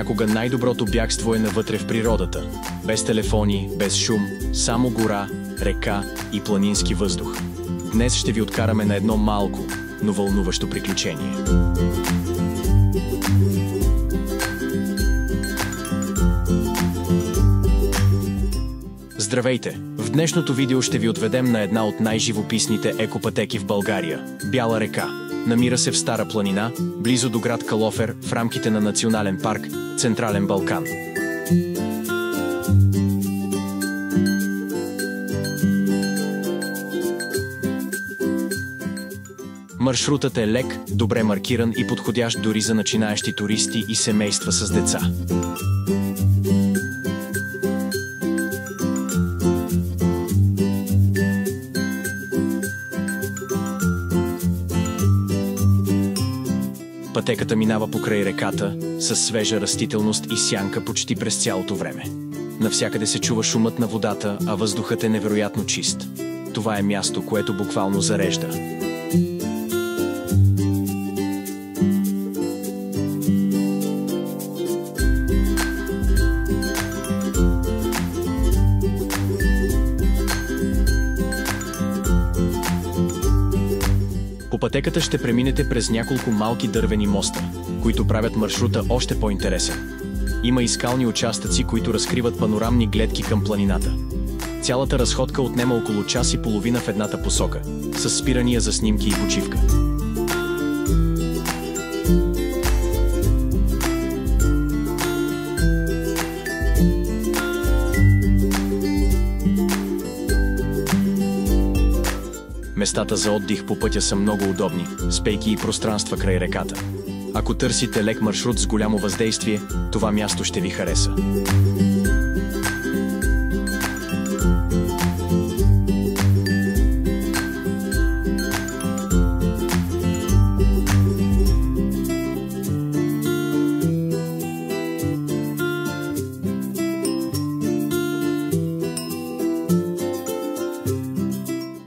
Понякога най-доброто бягство е навътре в природата. Без телефони, без шум, само гора, река и планински въздух. Днес ще ви откараме на едно малко, но вълнуващо приключение. Здравейте! В днешното видео ще ви отведем на една от най-живописните екопътеки в България – Бяла река. Намира се в Стара планина, близо до град Калофер, в рамките на Национален парк Централен Балкан. Маршрутът е лек, добре маркиран и подходящ дори за начинаещи туристи и семейства с деца. Пътеката минава покрай реката, с свежа растителност и сянка почти през цялото време. Навсякъде се чува шумът на водата, а въздухът е невероятно чист. Това е място, което буквално зарежда. По пътеката ще преминете през няколко малки дървени моста, които правят маршрута още по-интересен. Има и скални участъци, които разкриват панорамни гледки към планината. Цялата разходка отнема около час и половина в едната посока, с спирания за снимки и почивка. Местата за отдих по пътя са много удобни, с пейки и пространства край реката. Ако търсите лек маршрут с голямо въздействие, това място ще ви хареса.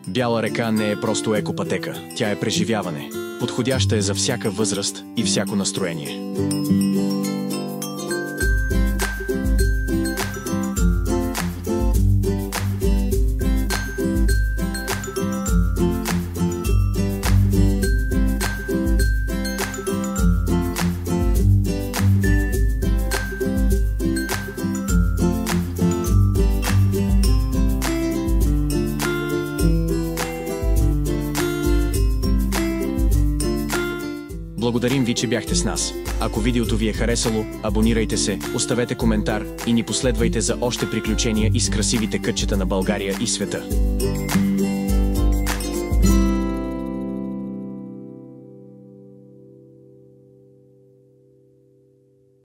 Бяла река не е просто екопътека, тя е преживяване. Подходяща е за всяка възраст и всяко настроение. Благодарим ви, че бяхте с нас. Ако видеото ви е харесало, абонирайте се, оставете коментар и ни последвайте за още приключения из красивите кътчета на България и света.